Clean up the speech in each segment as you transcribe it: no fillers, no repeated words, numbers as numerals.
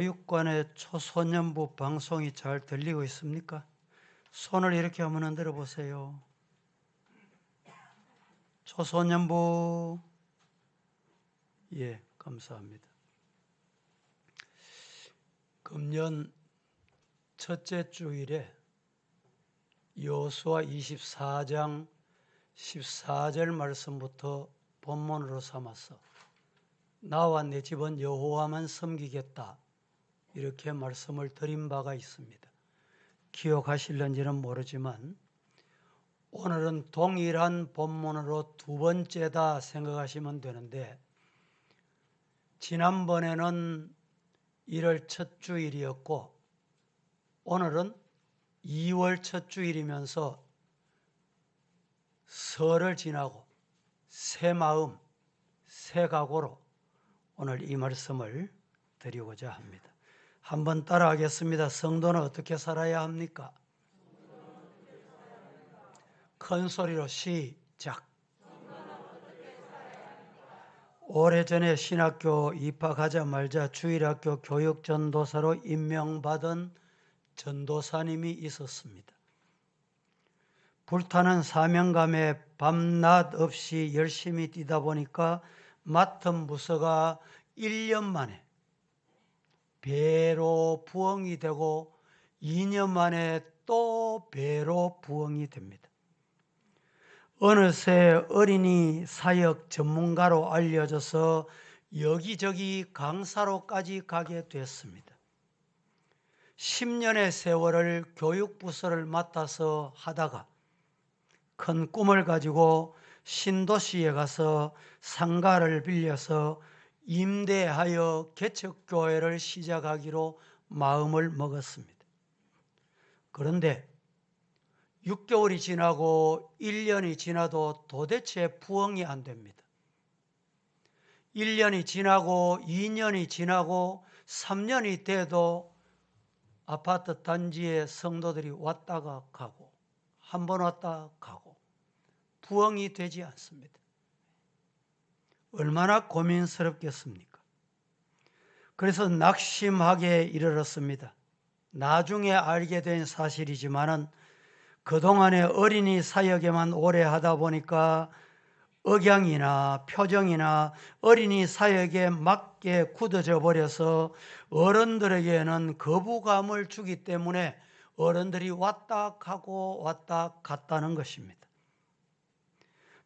교육관의 초소년부 방송이 잘 들리고 있습니까? 손을 이렇게 한번 흔들어 보세요. 초소년부. 예, 감사합니다. 금년 첫째 주일에 여호수아 24장 14절 말씀부터 본문으로 삼아서 나와 내 집은 여호와만 섬기겠다, 이렇게 말씀을 드린 바가 있습니다. 기억하실런지는 모르지만 오늘은 동일한 본문으로 두 번째다 생각하시면 되는데, 지난번에는 1월 첫 주일이었고 오늘은 2월 첫 주일이면서 설을 지나고 새 마음, 새 각오로 오늘 이 말씀을 드리고자 합니다. 한번 따라하겠습니다. 성도는 어떻게 살아야 합니까? 큰 소리로 시작. 오래전에 신학교 입학하자마자 주일학교 교육전도사로 임명받은 전도사님이 있었습니다. 불타는 사명감에 밤낮 없이 열심히 뛰다 보니까 맡은 부서가 1년 만에 배로 부흥이 되고 2년 만에 또 배로 부흥이 됩니다. 어느새 어린이 사역 전문가로 알려져서 여기저기 강사로까지 가게 됐습니다. 10년의 세월을 교육부서를 맡아서 하다가 큰 꿈을 가지고 신도시에 가서 상가를 빌려서 임대하여 개척교회를 시작하기로 마음을 먹었습니다. 그런데 6개월이 지나고 1년이 지나도 도대체 부흥이 안 됩니다. 1년이 지나고 2년이 지나고 3년이 돼도 아파트 단지에 성도들이 왔다가 가고 한 번 왔다 가고 부흥이 되지 않습니다. 얼마나 고민스럽겠습니까? 그래서 낙심하게 이르렀습니다. 나중에 알게 된 사실이지만은 그동안에 어린이 사역에만 오래 하다 보니까 억양이나 표정이나 어린이 사역에 맞게 굳어져 버려서 어른들에게는 거부감을 주기 때문에 어른들이 왔다 가고 왔다 갔다는 것입니다.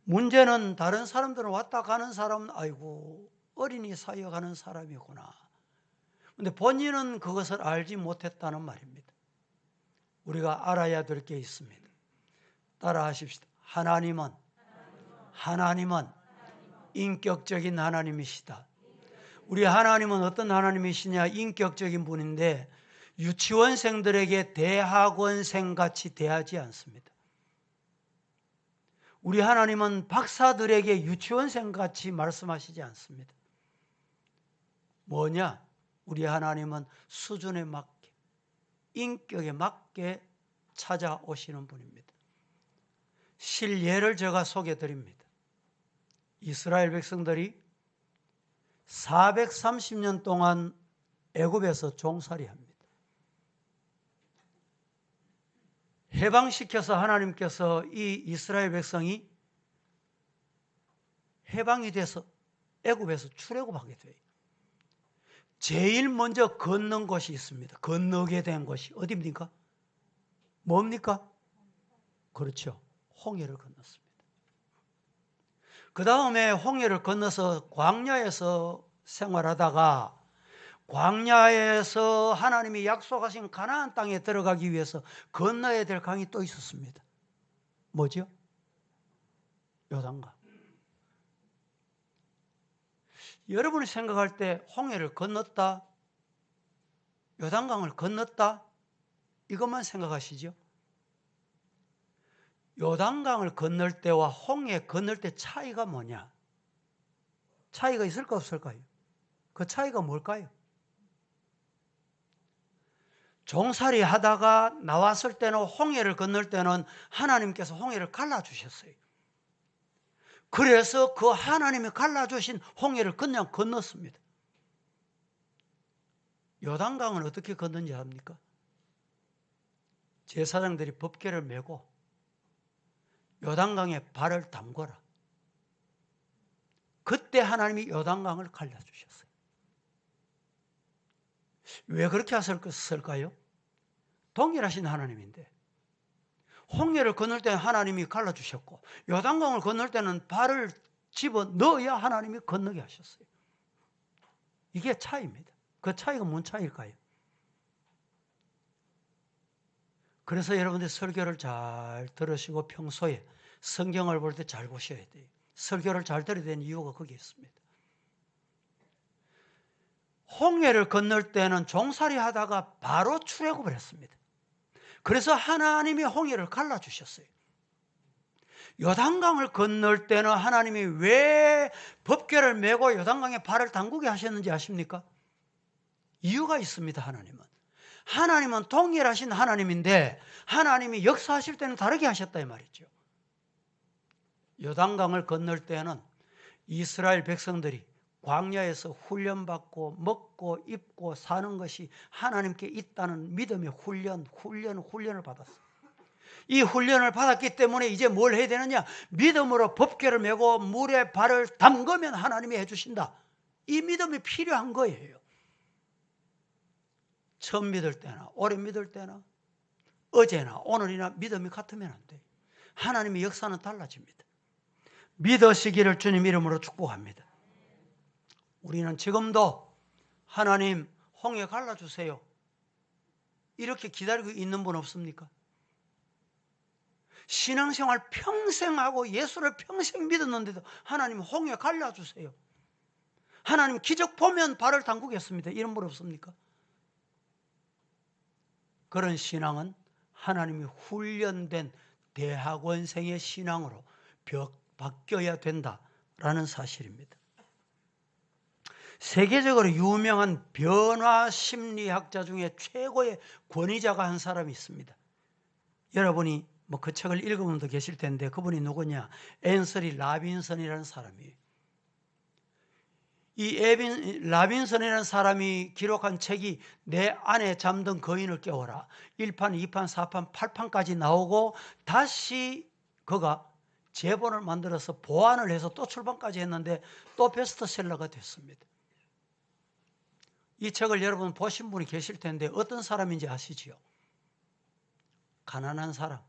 문제는 다른 사람들은 왔다 가는 사람은 아이고 어린이 사역하는 사람이구나. 그런데 본인은 그것을 알지 못했다는 말입니다. 우리가 알아야 될 게 있습니다. 따라 하십시다. 하나님은 인격적인 하나님이시다. 우리 하나님은 어떤 하나님이시냐? 인격적인 분인데 유치원생들에게 대학원생 같이 대하지 않습니다. 우리 하나님은 박사들에게 유치원생 같이 말씀하시지 않습니다. 뭐냐? 우리 하나님은 수준에 맞게, 인격에 맞게 찾아오시는 분입니다. 실예를 제가 소개해 드립니다. 이스라엘 백성들이 430년 동안 애굽에서 종살이합니다. 해방시켜서 하나님께서 이 이스라엘 백성이 해방이 돼서 애굽에서 출애굽하게 돼요. 제일 먼저 건넌 곳이 있습니다. 건너게 된 곳이 어디입니까? 뭡니까? 그렇죠. 홍해를 건넜습니다. 그 다음에 홍해를 건너서 광야에서 생활하다가 광야에서 하나님이 약속하신 가나안 땅에 들어가기 위해서 건너야 될 강이 또 있었습니다. 뭐죠? 요단강. 여러분이 생각할 때 홍해를 건넜다, 요단강을 건넜다, 이것만 생각하시죠? 요단강을 건널 때와 홍해 건널 때 차이가 뭐냐? 차이가 있을까 없을까요? 그 차이가 뭘까요? 종살이 하다가 나왔을 때는 홍해를 건널 때는 하나님께서 홍해를 갈라주셨어요. 그래서 그 하나님이 갈라주신 홍해를 그냥 건넜습니다. 요단강을 어떻게 건넌지 압니까? 제사장들이 법궤를 메고 요단강에 발을 담궈라. 그때 하나님이 요단강을 갈라주셨어요. 왜 그렇게 하셨을까요? 동일하신 하나님인데 홍해를 건널 때는 하나님이 갈라주셨고 요단강을 건널 때는 발을 집어 넣어야 하나님이 건너게 하셨어요. 이게 차이입니다. 그 차이가 뭔 차이일까요? 그래서 여러분들 설교를 잘 들으시고 평소에 성경을 볼 때 잘 보셔야 돼요. 설교를 잘 들어야 되는 이유가 거기에 있습니다. 홍해를 건널 때는 종살이 하다가 바로 출애굽을 했습니다. 그래서 하나님이 홍해를 갈라주셨어요. 요단강을 건널 때는 하나님이 왜 법궤를 메고 요단강에 발을 담그게 하셨는지 아십니까? 이유가 있습니다. 하나님은 동일하신 하나님인데 하나님이 역사하실 때는 다르게 하셨다 이 말이죠. 요단강을 건널 때는 이스라엘 백성들이 광야에서 훈련받고 먹고 입고 사는 것이 하나님께 있다는 믿음의 훈련을 받았어요. 이 훈련을 받았기 때문에 이제 뭘 해야 되느냐? 믿음으로 법궤를 메고 물에 발을 담그면 하나님이 해주신다. 이 믿음이 필요한 거예요. 처음 믿을 때나 오래 믿을 때나 어제나 오늘이나 믿음이 같으면 안 돼요. 하나님의 역사는 달라집니다. 믿으시기를 주님 이름으로 축복합니다. 우리는 지금도 하나님 홍해 갈라주세요. 이렇게 기다리고 있는 분 없습니까? 신앙생활 평생 하고 예수를 평생 믿었는데도 하나님 홍해 갈라주세요. 하나님 기적 보면 발을 담그겠습니다. 이런 분 없습니까? 그런 신앙은 하나님이 훈련된 대학원생의 신앙으로 바뀌어야 된다라는 사실입니다. 세계적으로 유명한 변화 심리학자 중에 최고의 권위자가 한 사람이 있습니다. 여러분이 그 책을 읽은 분도 계실 텐데 그분이 누구냐? 앤서리 라빈슨이라는 사람이에요. 이 라빈슨이라는 사람이 기록한 책이 내 안에 잠든 거인을 깨워라. 1판, 2판, 4판, 8판까지 나오고 다시 그가 제본을 만들어서 보완을 해서 또 출판까지 했는데 또 베스트셀러가 됐습니다. 이 책을 여러분 보신 분이 계실 텐데 어떤 사람인지 아시지요? 가난한 사람,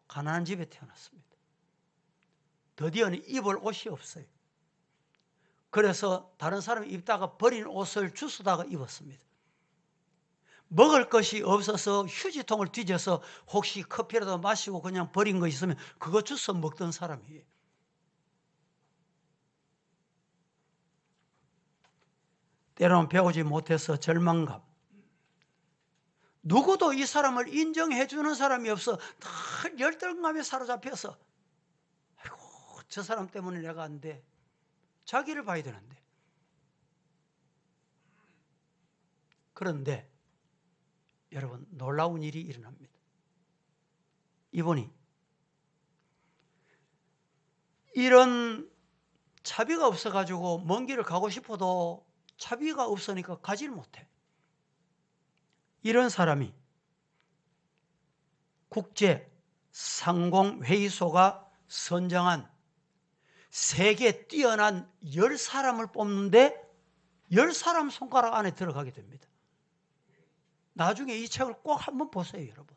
가난한 집에 태어났습니다. 드디어는 입을 옷이 없어요. 그래서 다른 사람이 입다가 버린 옷을 주스다가 입었습니다. 먹을 것이 없어서 휴지통을 뒤져서 혹시 커피라도 마시고 그냥 버린 거 있으면 그거 주워 먹던 사람이에요. 때로는 배우지 못해서 절망감. 누구도 이 사람을 인정해 주는 사람이 없어 늘 열등감에 사로잡혀서 아이고 저 사람 때문에 내가 안 돼. 자기를 봐야 되는데. 그런데 여러분 놀라운 일이 일어납니다. 이분이 이런 차비가 없어가지고 먼 길을 가고 싶어도 차비가 없으니까 가지를 못해. 이런 사람이 국제 상공회의소가 선정한 세계 뛰어난 10사람을 뽑는데 10사람 손가락 안에 들어가게 됩니다. 나중에 이 책을 꼭 한번 보세요, 여러분.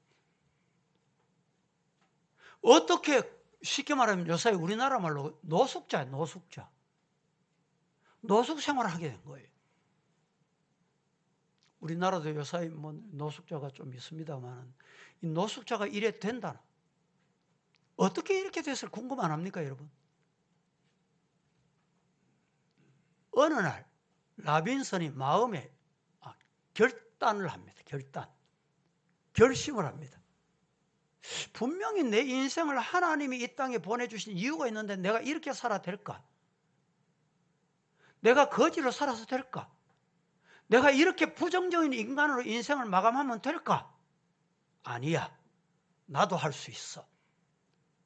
어떻게 쉽게 말하면 요새 우리나라 말로 노숙자 노숙 생활을 하게 된 거예요. 우리나라도 요새 노숙자가 좀 있습니다만 이 노숙자가 이래 된다. 어떻게 이렇게 됐을 궁금 안 합니까, 여러분? 어느 날 라빈슨이 마음에 결단을 합니다. 결심을 합니다. 분명히 내 인생을 하나님이 이 땅에 보내주신 이유가 있는데 내가 이렇게 살아도 될까? 내가 거지로 살아서 될까? 내가 이렇게 부정적인 인간으로 인생을 마감하면 될까? 아니야. 나도 할 수 있어.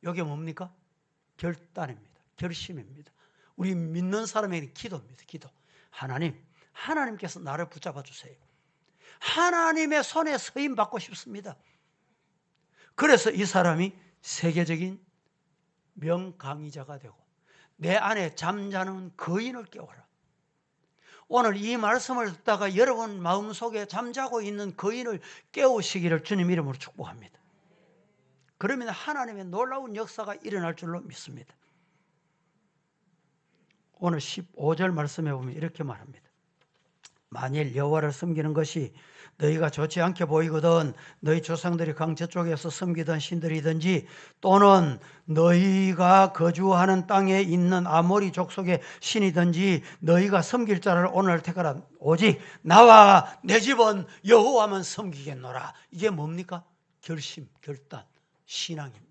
이게 뭡니까? 결단입니다. 결심입니다. 우리 믿는 사람에게는 기도입니다. 기도. 하나님께서 나를 붙잡아 주세요. 하나님의 손에 서임 받고 싶습니다. 그래서 이 사람이 세계적인 명강의자가 되고 내 안에 잠자는 거인을 깨워라. 오늘 이 말씀을 듣다가 여러분 마음속에 잠자고 있는 거인을 깨우시기를 주님 이름으로 축복합니다. 그러면 하나님의 놀라운 역사가 일어날 줄로 믿습니다. 오늘 15절 말씀에 보면 이렇게 말합니다. 만일 여호와를 섬기는 것이 너희가 좋지 않게 보이거든 너희 조상들이 강 저쪽에서 섬기던 신들이든지 또는 너희가 거주하는 땅에 있는 아모리 족속의 신이든지 너희가 섬길 자를 오늘 택하라. 오직 나와 내 집은 여호와만 섬기겠노라. 이게 뭡니까? 결심, 결단, 신앙입니다.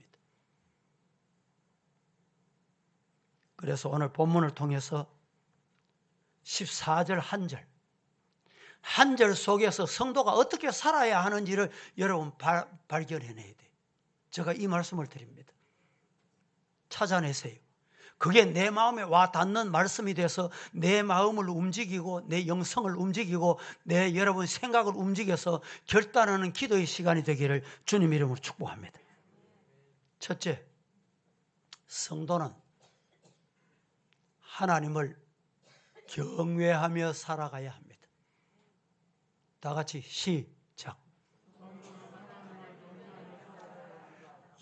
그래서 오늘 본문을 통해서 14절 한 절 속에서 성도가 어떻게 살아야 하는지를 여러분 발견해내야 돼요. 제가 이 말씀을 드립니다. 찾아내세요. 그게 내 마음에 와 닿는 말씀이 돼서 내 마음을 움직이고 내 영성을 움직이고 내 여러분 생각을 움직여서 결단하는 기도의 시간이 되기를 주님 이름으로 축복합니다. 첫째, 성도는 하나님을 경외하며 살아가야 합니다. 다 같이 시작.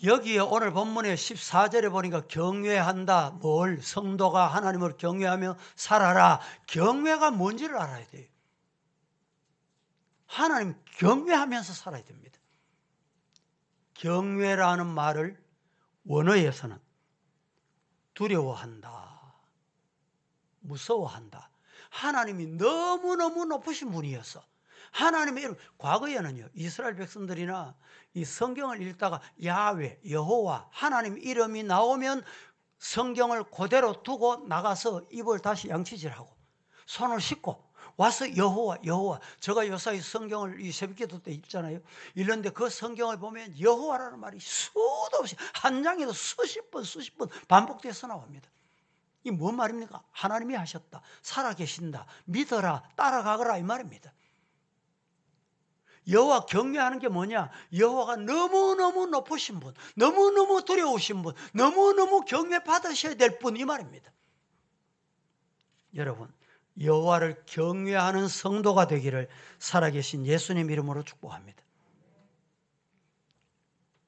여기에 오늘 본문의 14절에 보니까 경외한다. 뭘? 성도가 하나님을 경외하며 살아라. 경외가 뭔지를 알아야 돼요. 하나님 경외하면서 살아야 됩니다. 경외라는 말을 원어에서는 두려워한다, 무서워한다. 하나님이 너무너무 높으신 분이어서 하나님의 이름, 과거에는요 이스라엘 백성들이나 이 성경을 읽다가 야훼, 여호와, 하나님 이름이 나오면 성경을 그대로 두고 나가서 입을 다시 양치질하고 손을 씻고 와서 여호와, 여호와. 제가 요사이 성경을 이 새벽기도 때 읽잖아요. 이런데 그 성경을 보면 여호와라는 말이 수도 없이 한 장에도 수십 번 반복돼서 나옵니다. 이 뭔 말입니까? 하나님이 하셨다, 살아계신다, 믿어라, 따라가거라 이 말입니다. 여호와 경외하는 게 뭐냐? 여호와가 너무너무 높으신 분, 너무너무 두려우신 분, 너무너무 경외받으셔야 될 분 이 말입니다. 여러분, 여호와를 경외하는 성도가 되기를 살아계신 예수님 이름으로 축복합니다.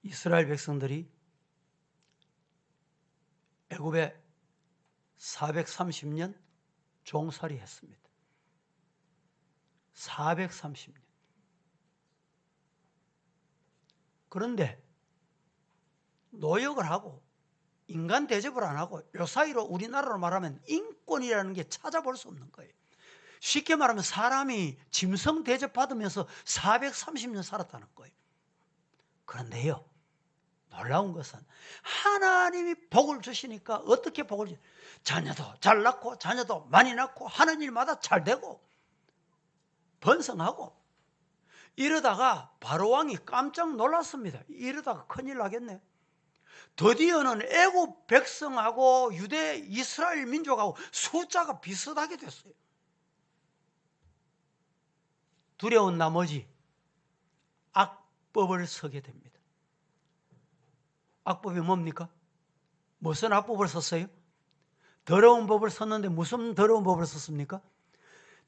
이스라엘 백성들이 애굽에 430년 종살이 했습니다. 430년. 그런데 노역을 하고 인간 대접을 안 하고 요 사이로 우리나라로 말하면 인권이라는 게 찾아볼 수 없는 거예요. 쉽게 말하면 사람이 짐승 대접받으면서 430년 살았다는 거예요. 그런데요, 놀라운 것은 하나님이 복을 주시니까 어떻게 복을 주시냐? 자녀도 잘 낳고 자녀도 많이 낳고 하는 일마다 잘 되고 번성하고 이러다가 바로왕이 깜짝 놀랐습니다. 이러다가 큰일 나겠네. 드디어는 애굽 백성하고 유대 이스라엘 민족하고 숫자가 비슷하게 됐어요. 두려운 나머지 악법을 쓰게 됩니다. 악법이 뭡니까? 무슨 악법을 썼어요? 더러운 법을 썼는데 무슨 더러운 법을 썼습니까?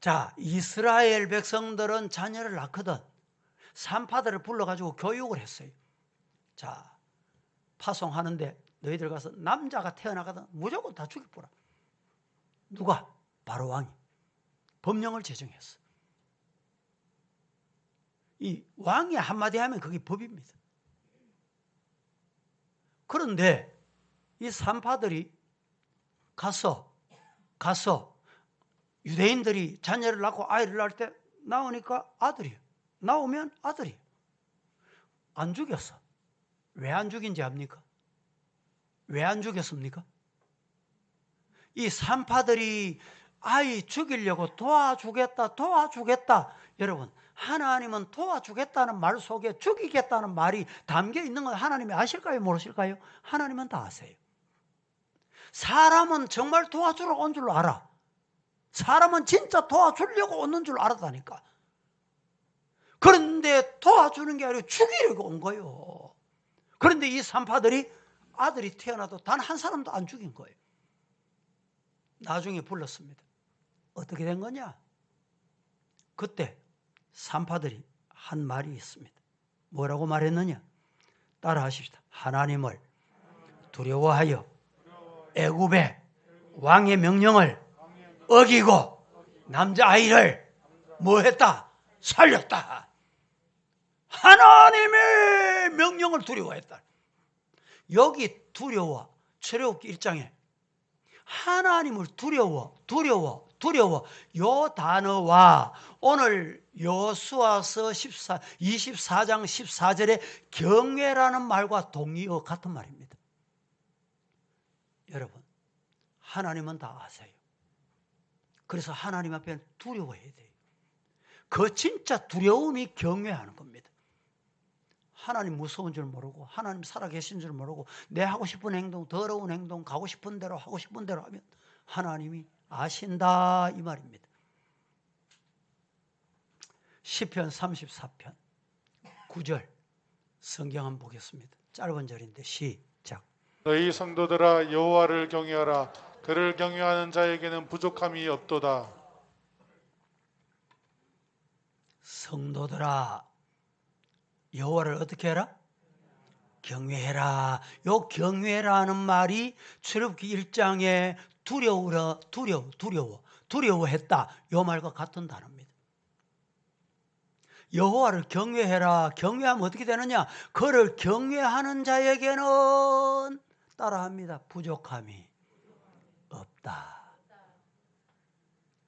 자, 이스라엘 백성들은 자녀를 낳거든 산파들을 불러가지고 교육을 했어요. 자, 파송하는데 너희들 가서 남자가 태어나거든 무조건 다 죽여보라. 누가? 바로왕이 법령을 제정했어. 이 왕이 한마디 하면 그게 법입니다. 그런데 이 산파들이 가서 유대인들이 자녀를 낳고 아이를 낳을 때 나오니까 아들이에요. 나오면 아들이에요. 안 죽였어. 왜 안 죽인지 압니까? 왜 안 죽였습니까? 이 산파들이 아이 죽이려고 도와주겠다. 여러분, 하나님은 도와주겠다는 말 속에 죽이겠다는 말이 담겨 있는 건 하나님이 아실까요? 모르실까요? 하나님은 다 아세요. 사람은 정말 도와주러 온 줄 알아. 사람은 진짜 도와주려고 오는 줄 알았다니까. 도와주는 게 아니고 죽이려고 온 거예요. 그런데 이 산파들이 아들이 태어나도 단 한 사람도 안 죽인 거예요. 나중에 불렀습니다. 어떻게 된 거냐? 그때 산파들이 한 말이 있습니다. 뭐라고 말했느냐? 따라하십시다. 하나님을 두려워하여 애굽의 왕의 명령을 어기고 남자아이를 뭐 했다? 살렸다. 하나님의 명령을 두려워했다. 여기 두려워 출애굽기 1장에 하나님을 두려워 요 단어와 오늘 여호수아서 24장 14절의 경외라는 말과 동의어 같은 말입니다. 여러분, 하나님은 다 아세요. 그래서 하나님 앞에 두려워해야 돼요. 그 진짜 두려움이 경외하는 겁니다. 하나님 무서운 줄 모르고 하나님 살아계신 줄 모르고 내 하고 싶은 행동, 더러운 행동, 가고 싶은 대로 하고 싶은 대로 하면 하나님이 아신다 이 말입니다. 시편 34편 9절 성경 한번 보겠습니다. 짧은 절인데 시작. 너희 성도들아 여호와를 경외하라. 그를 경외하는 자에게는 부족함이 없도다. 성도들아 여호와를 어떻게 해라? 경외해라. 요 경외라는 말이 출애굽기 1장에 두려워했다. 요 말과 같은 단어입니다. 여호와를 경외해라. 경외하면 어떻게 되느냐? 그를 경외하는 자에게는 따라합니다. 부족함이 없다.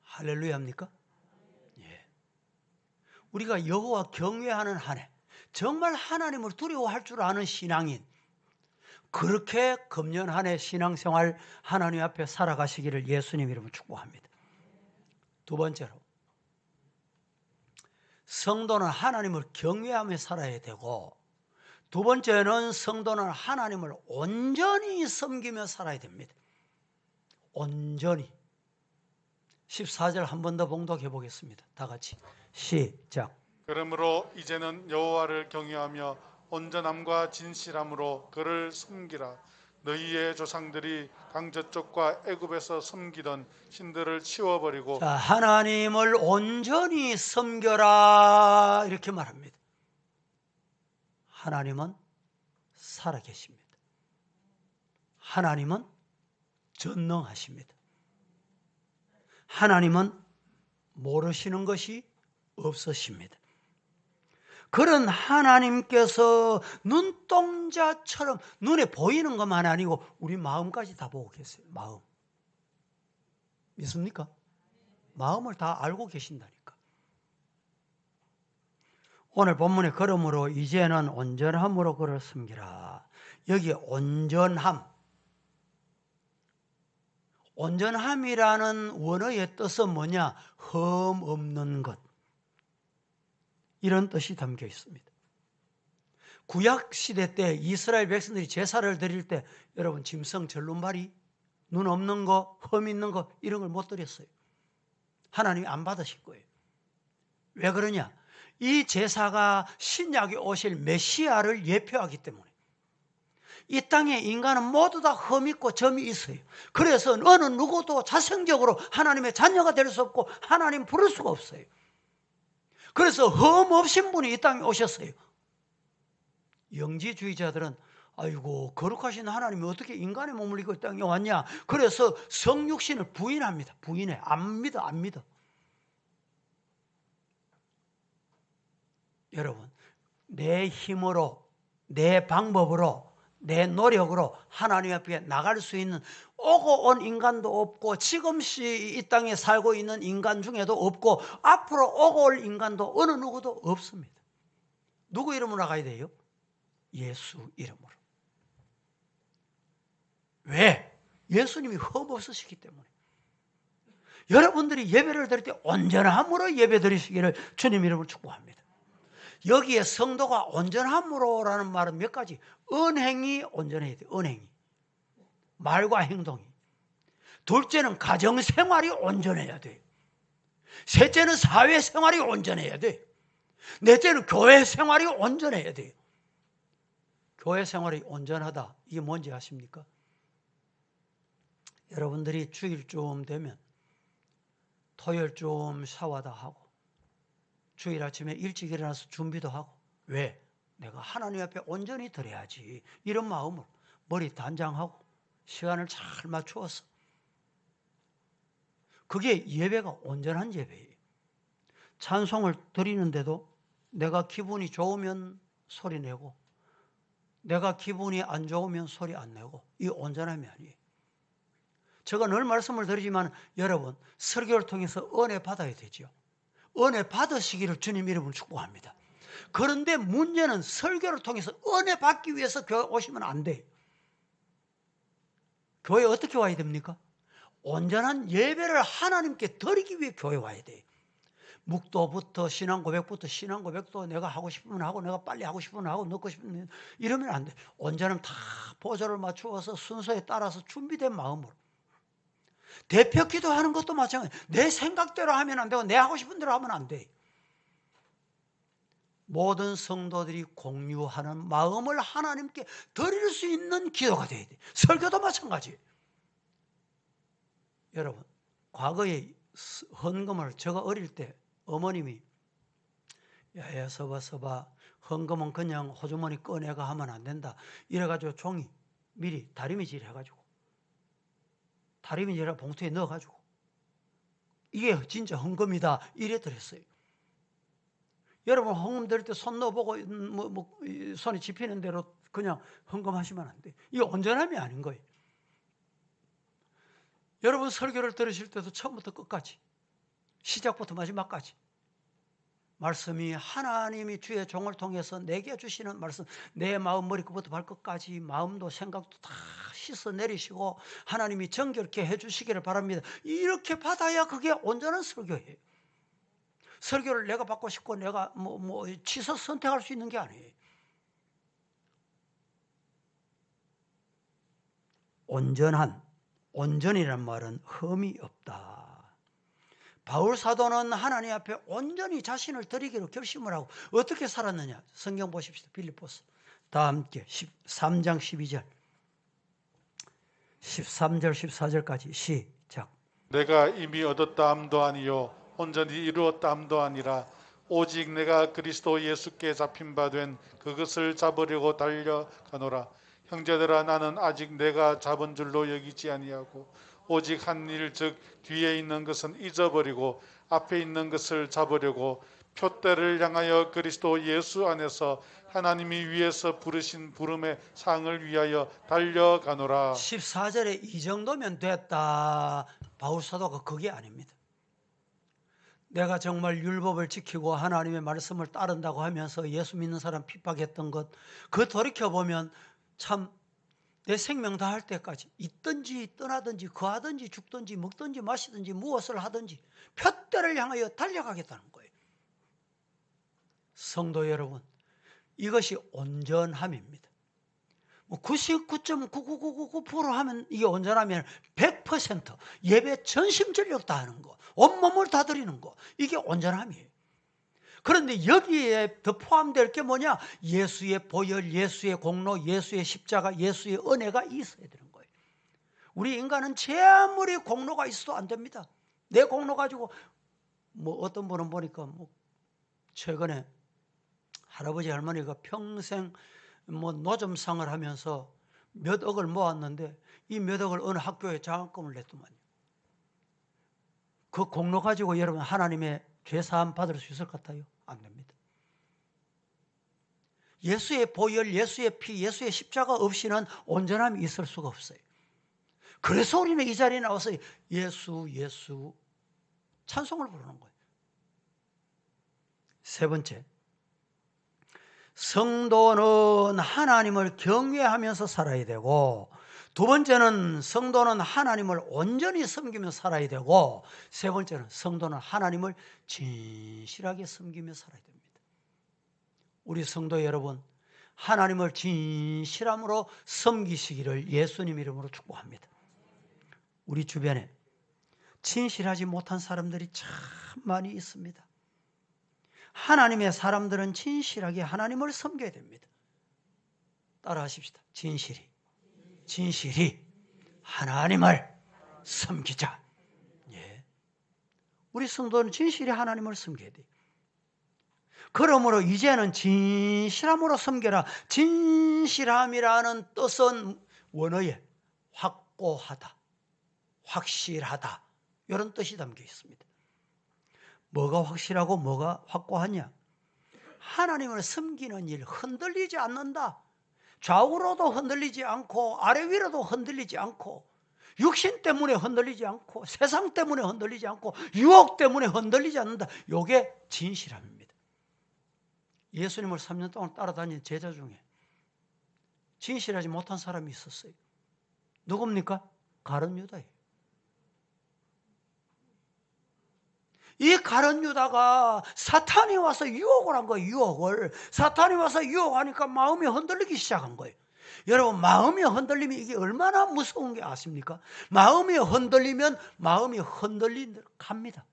할렐루야입니까? 예. 우리가 여호와 경외하는 한 해, 정말 하나님을 두려워할 줄 아는 신앙인, 그렇게 금년 한 해 신앙생활 하나님 앞에 살아가시기를 예수님 이름으로 축복합니다. 두 번째로, 성도는 하나님을 경외하며 살아야 되고, 두 번째는 성도는 하나님을 온전히 섬기며 살아야 됩니다. 온전히. 14절 한 번 더 봉독해 보겠습니다. 다 같이 시작. 그러므로 이제는 여호와를 경외하며 온전함과 진실함으로 그를 섬기라. 너희의 조상들이 강저쪽과 애굽에서 섬기던 신들을 치워버리고 자, 하나님을 온전히 섬겨라 이렇게 말합니다. 하나님은 살아계십니다. 하나님은 전능하십니다. 하나님은 모르시는 것이 없으십니다. 그런 하나님께서 눈동자처럼 눈에 보이는 것만 아니고 우리 마음까지 다 보고 계세요. 마음. 믿습니까? 마음을 다 알고 계신다니까. 오늘 본문에 그러므로 이제는 온전함으로 그를 섬기라. 여기 온전함. 온전함이라는 원어의 뜻은 뭐냐? 흠 없는 것. 이런 뜻이 담겨 있습니다. 구약 시대 때 이스라엘 백성들이 제사를 드릴 때 여러분 짐승 절름발이 눈 없는 거, 흠 있는 거 이런 걸 못 드렸어요. 하나님이 안 받으실 거예요. 왜 그러냐? 이 제사가 신약에 오실 메시아를 예표하기 때문에 이 땅에 인간은 모두 다 흠 있고 점이 있어요. 그래서 어느 누구도 자생적으로 하나님의 자녀가 될 수 없고 하나님 부를 수가 없어요. 그래서 흠 없신 분이 이 땅에 오셨어요. 영지주의자들은 아이고 거룩하신 하나님이 어떻게 인간의 몸을 입고 이 땅에 왔냐. 그래서 성육신을 부인합니다. 부인해. 안 믿어. 여러분, 내 힘으로, 내 방법으로, 내 노력으로 하나님 앞에 나갈 수 있는 오고 온 인간도 없고 지금시 이 땅에 살고 있는 인간 중에도 없고 앞으로 오고 올 인간도 어느 누구도 없습니다. 누구 이름으로 나가야 돼요? 예수 이름으로. 왜? 예수님이 흠 없으시기 때문에. 여러분들이 예배를 드릴 때 온전함으로 예배 드리시기를 주님 이름으로 축복합니다. 여기에 성도가 온전함으로라는 말은 몇 가지. 언행이 온전해야 돼요. 언행이. 말과 행동이. 둘째는 가정생활이 온전해야 돼요. 셋째는 사회생활이 온전해야 돼요. 넷째는 교회 생활이 온전해야 돼요. 교회 생활이 온전하다. 이게 뭔지 아십니까? 여러분들이 주일쯤 되면 토요일쯤 샤워도 하고 주일 아침에 일찍 일어나서 준비도 하고. 왜? 내가 하나님 앞에 온전히 드려야지. 이런 마음으로 머리 단장하고 시간을 잘 맞추어서. 그게 예배가 온전한 예배예요. 찬송을 드리는데도 내가 기분이 좋으면 소리 내고 내가 기분이 안 좋으면 소리 안 내고, 이 온전함이 아니에요. 제가 늘 말씀을 드리지만 여러분, 설교를 통해서 은혜 받아야 되죠. 은혜 받으시기를 주님 이름으로 축복합니다. 그런데 문제는 설교를 통해서 은혜 받기 위해서 교회 오시면 안 돼요. 교회 어떻게 와야 됩니까? 온전한 예배를 하나님께 드리기 위해 교회 와야 돼요. 묵도부터 신앙고백부터 신앙고백도 내가 하고 싶으면 하고 내가 빨리 하고 싶으면 하고 넣고 싶으면 이러면 안 돼. 온전하면 다 보조를 맞추어서 순서에 따라서 준비된 마음으로. 대표 기도하는 것도 마찬가지예요. 내 생각대로 하면 안 되고 내 하고 싶은 대로 하면 안 돼. 모든 성도들이 공유하는 마음을 하나님께 드릴 수 있는 기도가 돼야 돼. 설교도 마찬가지예요. 여러분, 과거에 헌금을 제가 어릴 때 어머님이 야야 서봐 헌금은 그냥 호주머니 꺼내가 하면 안 된다 이래가지고 종이 미리 다리미질 해가지고 다리미질을 봉투에 넣어가지고 이게 진짜 헌금이다 이래 드렸어요. 여러분 헌금 드릴 때 손 넣어보고 손이 집히는 대로 그냥 헌금하시면 안 돼요. 이게 온전함이 아닌 거예요. 여러분 설교를 들으실 때도 처음부터 끝까지 시작부터 마지막까지 말씀이 하나님이 주의 종을 통해서 내게 주시는 말씀, 내 마음 머리끝부터 발끝까지 마음도 생각도 다 씻어 내리시고 하나님이 정결케 해주시기를 바랍니다. 이렇게 받아야 그게 온전한 설교예요. 설교를 내가 받고 싶고 내가 취소 선택할 수 있는 게 아니에요. 온전이란 말은 흠이 없다. 바울 사도는 하나님 앞에 온전히 자신을 드리기로 결심을 하고 어떻게 살았느냐? 성경 보십시오. 빌립보서 다 함께 13장 12절 13절 14절까지 시작. 내가 이미 얻었다 함도 아니요 온전히 이루었다 함도 아니라 오직 내가 그리스도 예수께 잡힌 바 된 그것을 잡으려고 달려가노라. 형제들아, 나는 아직 내가 잡은 줄로 여기지 아니하고 오직 한 일 즉 뒤에 있는 것은 잊어버리고 앞에 있는 것을 잡으려고 표대를 향하여 그리스도 예수 안에서 하나님이 위에서 부르신 부름의 상을 위하여 달려가노라. 14절에 이 정도면 됐다. 바울 사도가 그게 아닙니다. 내가 정말 율법을 지키고 하나님의 말씀을 따른다고 하면서 예수 믿는 사람 핍박했던 것, 그거 돌이켜보면 참 내 생명 다할 때까지 있든지 떠나든지 거하든지 죽든지 먹든지 마시든지 무엇을 하든지 표대를 향하여 달려가겠다는 거예요. 성도 여러분, 이것이 온전함입니다. 99.9999% 하면 이게 온전하면 100% 예배 전심전력 다 하는 거, 온몸을 다 드리는 거, 이게 온전함이에요. 그런데 여기에 더 포함될 게 뭐냐? 예수의 보혈, 예수의 공로, 예수의 십자가, 예수의 은혜가 있어야 되는 거예요. 우리 인간은 제 아무리 공로가 있어도 안 됩니다. 내 공로 가지고 어떤 분은 보니까 최근에 할아버지 할머니가 평생 노점상을 하면서 몇 억을 모았는데 이 몇 억을 어느 학교에 장학금을 냈더만요. 그 공로 가지고 여러분 하나님의 죄사함 받을 수 있을 것 같아요? 안 됩니다. 예수의 보혈, 예수의 피, 예수의 십자가 없이는 온전함이 있을 수가 없어요. 그래서 우리는 이 자리에 나와서 예수 찬송을 부르는 거예요. 세 번째, 성도는 하나님을 경외하면서 살아야 되고, 두 번째는 성도는 하나님을 온전히 섬기며 살아야 되고, 세 번째는 성도는 하나님을 진실하게 섬기며 살아야 됩니다. 우리 성도 여러분, 하나님을 진실함으로 섬기시기를 예수님 이름으로 축복합니다. 우리 주변에 진실하지 못한 사람들이 참 많이 있습니다. 하나님의 사람들은 진실하게 하나님을 섬겨야 됩니다. 따라하십시다. 진실이 하나님을 섬기자. 예. 우리 성도는 진실히 하나님을 섬겨야 돼요. 그러므로 이제는 진실함으로 섬겨라. 진실함이라는 뜻은 원어에 확고하다, 확실하다 이런 뜻이 담겨 있습니다. 뭐가 확실하고 뭐가 확고하냐? 하나님을 섬기는 일, 흔들리지 않는다. 좌우로도 흔들리지 않고 아래 위로도 흔들리지 않고 육신 때문에 흔들리지 않고 세상 때문에 흔들리지 않고 유혹 때문에 흔들리지 않는다. 이게 진실함입니다. 예수님을 3년 동안 따라다닌 제자 중에 진실하지 못한 사람이 있었어요. 누굽니까? 가룟 유다예요. 이 가룟 유다가 사탄이 와서 유혹을 한 거예요. 유혹을. 사탄이 와서 유혹하니까 마음이 흔들리기 시작한 거예요. 여러분, 마음이 흔들리면 이게 얼마나 무서운 게 아십니까? 마음이 흔들리면 마음이 흔들린 대로 갑니다.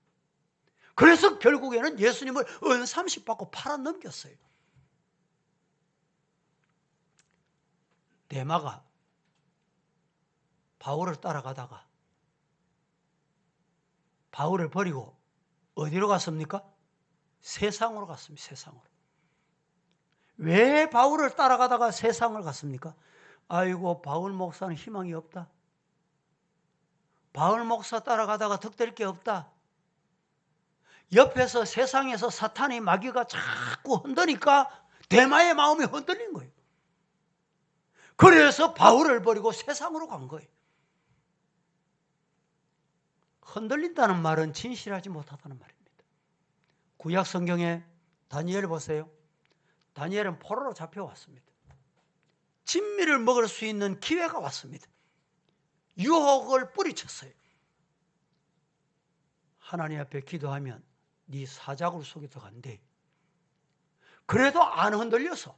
그래서 결국에는 예수님을 은30 받고 팔아 넘겼어요. 데마가 바울을 따라가다가 바울을 버리고 어디로 갔습니까? 세상으로 갔습니다. 세상으로. 왜 바울을 따라가다가 세상을 갔습니까? 아이고, 바울 목사는 희망이 없다. 바울 목사 따라가다가 득될 게 없다. 옆에서 세상에서 사탄의 마귀가 자꾸 흔드니까 데마의 마음이 흔들린 거예요. 그래서 바울을 버리고 세상으로 간 거예요. 흔들린다는 말은 진실하지 못하다는 말입니다. 구약 성경에 다니엘을 보세요. 다니엘은 포로로 잡혀왔습니다. 진미를 먹을 수 있는 기회가 왔습니다. 유혹을 뿌리쳤어요. 하나님 앞에 기도하면 네 사자굴 속에 들어간대. 그래도 안 흔들려서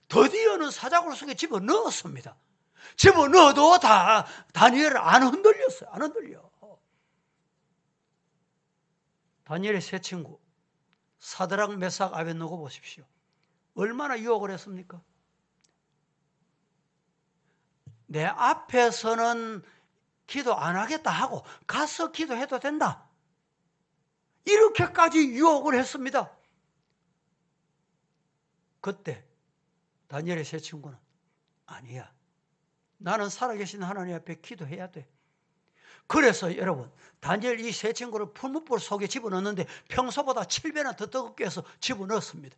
드디어는 사자굴 속에 집어넣었습니다. 집어넣어도 다니엘을 안 흔들렸어요. 안 흔들려. 다니엘의 세 친구 사드락, 메삭, 아벳느고 보십시오. 얼마나 유혹을 했습니까? 내 앞에서는 기도 안 하겠다 하고 가서 기도해도 된다. 이렇게까지 유혹을 했습니다. 그때 다니엘의 세 친구는 아니야. 나는 살아계신 하나님 앞에 기도해야 돼. 그래서 여러분, 다니엘 이 세 친구를 풀무불 속에 집어넣는데 평소보다 7배나 더 뜨겁게 해서 집어넣었습니다.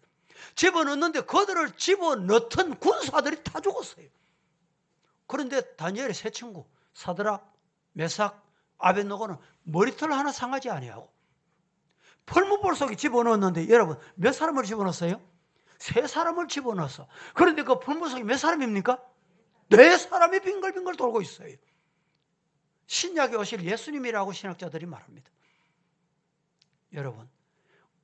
집어넣는데 그들을 집어넣던 군사들이 다 죽었어요. 그런데 다니엘의 세 친구 사드락, 메삭, 아벳느고는 머리털 하나 상하지 아니하고 풀무불 속에 집어넣었는데 여러분, 몇 사람을 집어넣었어요? 3사람을 집어넣었어. 그런데 그 풀무불 속에 몇 사람입니까? 4사람이 빙글빙글 돌고 있어요. 신약에 오실 예수님이라고 신학자들이 말합니다. 여러분,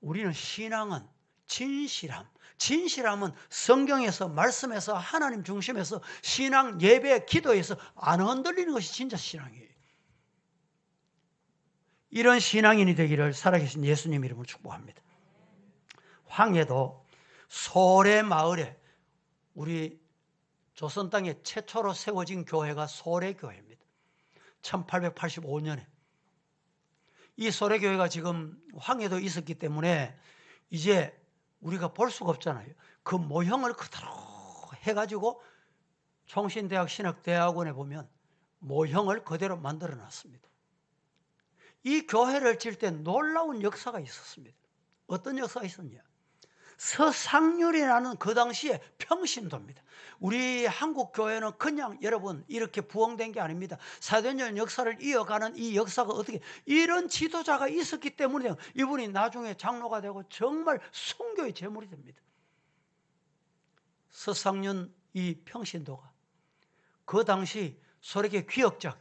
우리는 신앙은 진실함은 성경에서, 말씀에서, 하나님 중심에서, 신앙, 예배, 기도에서 안 흔들리는 것이 진짜 신앙이에요. 이런 신앙인이 되기를 살아계신 예수님 이름으로 축복합니다. 황해도 소래 마을에 우리 조선 땅에 최초로 세워진 교회가 소래교회입니다. 1885년에 이 소래교회가 지금 황해도에 있었기 때문에 이제 우리가 볼 수가 없잖아요. 그 모형을 그대로 해가지고 총신대학 신학대학원에 보면 모형을 그대로 만들어 놨습니다. 이 교회를 질 때 놀라운 역사가 있었습니다. 어떤 역사가 있었냐? 서상률이라는 그 당시에 평신도입니다. 우리 한국 교회는 그냥 여러분 이렇게 부흥된 게 아닙니다. 사도행전 역사를 이어가는 이 역사가 어떻게 이런 지도자가 있었기 때문에 이분이 나중에 장로가 되고 정말 순교의 제물이 됩니다. 서상륜 이 평신도가 그 당시 소래교 기역자,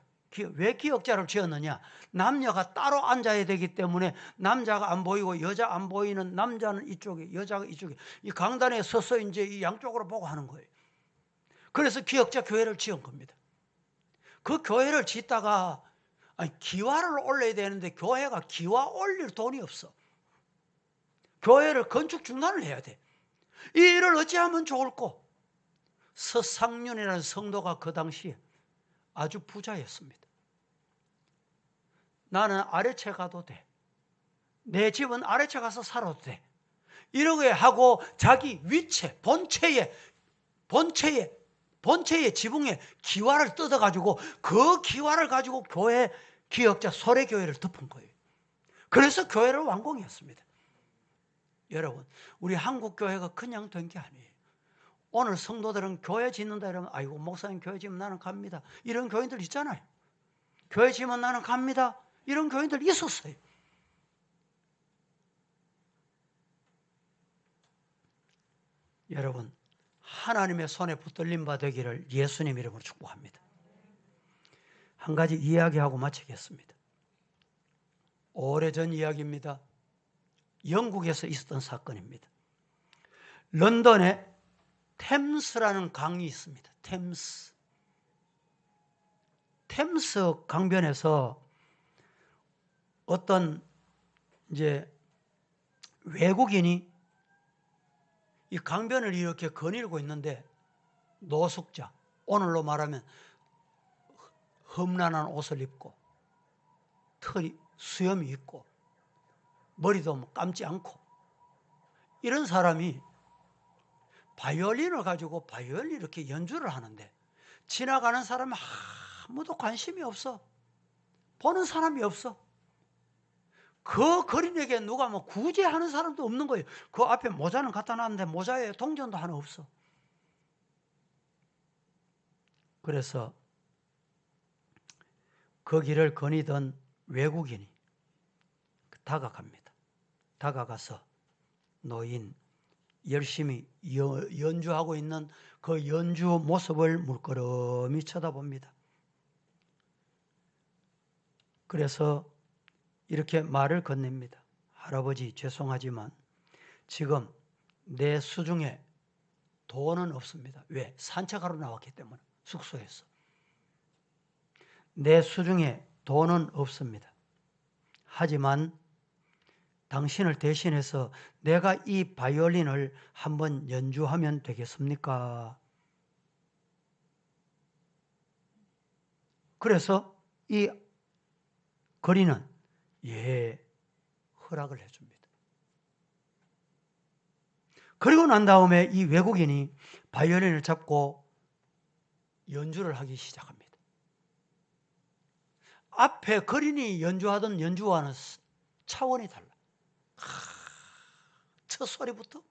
왜 기역자를 지었느냐? 남녀가 따로 앉아야 되기 때문에 남자가 안 보이고 여자 안 보이는, 남자는 이쪽에 여자가 이쪽에, 이 강단에 서서 이제 이 양쪽으로 보고 하는 거예요. 그래서 기역자 교회를 지은 겁니다. 그 교회를 짓다가 기와를 올려야 되는데 교회가 기와 올릴 돈이 없어. 교회를 건축 중단을 해야 돼. 이 일을 어찌하면 좋을꼬? 서상륜이라는 성도가 그 당시에 아주 부자였습니다. 나는 아래채 가도 돼. 내 집은 아래채 가서 살아도 돼. 이렇게 하고 자기 위채, 본체의 지붕에 기와를 뜯어가지고 그 기와를 가지고 교회 기역자 소래교회를 덮은 거예요. 그래서 교회를 완공했습니다. 여러분, 우리 한국 교회가 그냥 된 게 아니에요. 오늘 성도들은 교회 짓는다 이러면 아이고 목사님 교회 지으면 나는 갑니다. 이런 교인들 있잖아요. 교회 지으면 나는 갑니다. 이런 교인들 있었어요. 여러분, 하나님의 손에 붙들림 바 되기를 예수님 이름으로 축복합니다. 한 가지 이야기하고 마치겠습니다. 오래전 이야기입니다. 영국에서 있었던 사건입니다. 런던에 템스라는 강이 있습니다. 템스 강변에서 어떤 이제 외국인이 이 강변을 이렇게 거닐고 있는데 노숙자, 오늘로 말하면 험난한 옷을 입고 털이 수염이 있고 머리도 뭐 감지 않고 이런 사람이 바이올린을 가지고 바이올린 이렇게 연주를 하는데 지나가는 사람은 아무도 관심이 없어. 보는 사람이 없어. 그 거린에게 누가 뭐 구제하는 사람도 없는 거예요. 그 앞에 모자는 갖다 놨는데 모자에 동전도 하나 없어. 그래서 그 길을 거니던 외국인이 다가갑니다. 다가가서 노인 열심히 연주하고 있는 그 연주 모습을 물끄러미 쳐다봅니다. 그래서 이렇게 말을 건넵니다. 할아버지 죄송하지만 지금 내 수중에 돈은 없습니다. 왜? 산책하러 나왔기 때문에 숙소에서. 내 수중에 돈은 없습니다. 하지만 당신을 대신해서 내가 이 바이올린을 한번 연주하면 되겠습니까? 그래서 이 거리는 허락을 해줍니다. 그리고 난 다음에 이 외국인이 바이올린을 잡고 연주를 하기 시작합니다. 앞에 거린이 연주하던 연주와는 차원이 달라. 첫 소리부터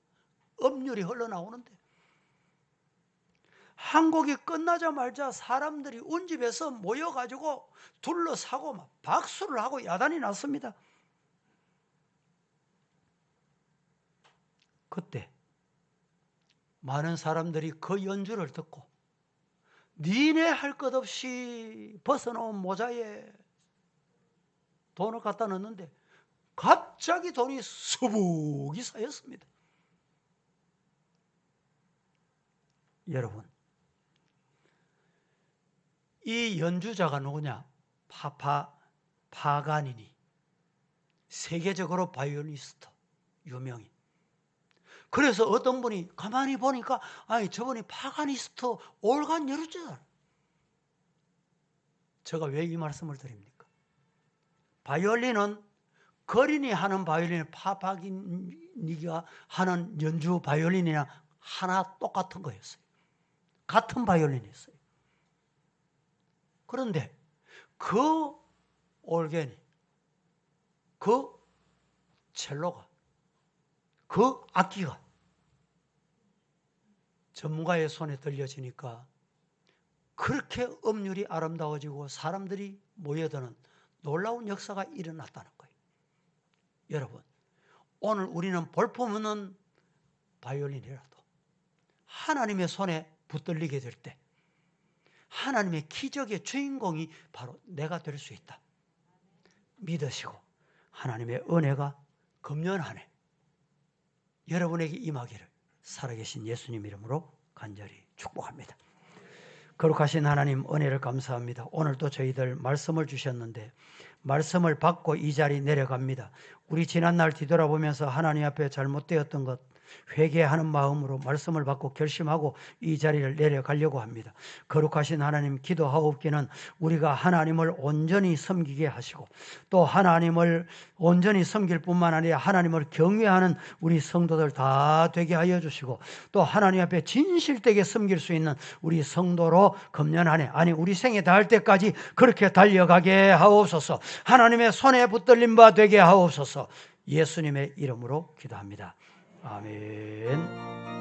음률이 흘러나오는데 한 곡이 끝나자마자 사람들이 운집에서 모여가지고 둘러싸고 막 박수를 하고 야단이 났습니다. 그때 많은 사람들이 그 연주를 듣고 니네 할 것 없이 벗어놓은 모자에 돈을 갖다 넣었는데 갑자기 돈이 수북이 쌓였습니다. 여러분, 이 연주자가 누구냐? 파가니니. 세계적으로 바이올리니스트 유명인. 그래서 어떤 분이 가만히 보니까 아니 저분이 파가니스트 올간 연주자다. 제가 왜 이 말씀을 드립니까? 바이올린은 거린이 하는 바이올린, 파가니니가 하는 연주 바이올린이랑 하나 똑같은 거였어요. 같은 바이올린이었어요. 그런데 그 올게니, 그 첼로가, 그 악기가 전문가의 손에 들려지니까 그렇게 음률이 아름다워지고 사람들이 모여드는 놀라운 역사가 일어났다는 거예요. 여러분, 오늘 우리는 볼품없는 바이올린이라도 하나님의 손에 붙들리게 될 때 하나님의 기적의 주인공이 바로 내가 될 수 있다. 믿으시고 하나님의 은혜가 금년 한 해 여러분에게 임하기를 살아계신 예수님 이름으로 간절히 축복합니다. 거룩하신 하나님 은혜를 감사합니다. 오늘도 저희들 말씀을 주셨는데 말씀을 받고 이 자리 내려갑니다. 우리 지난날 뒤돌아보면서 하나님 앞에 잘못되었던 것 회개하는 마음으로 말씀을 받고 결심하고 이 자리를 내려가려고 합니다. 거룩하신 하나님, 기도하옵기는 우리가 하나님을 온전히 섬기게 하시고 또 하나님을 온전히 섬길 뿐만 아니라 하나님을 경외하는 우리 성도들 다 되게 하여 주시고 또 하나님 앞에 진실되게 섬길 수 있는 우리 성도로 금년 한 해, 아니 우리 생에 닿을 때까지 그렇게 달려가게 하옵소서. 하나님의 손에 붙들린 바 되게 하옵소서. 예수님의 이름으로 기도합니다. 아멘.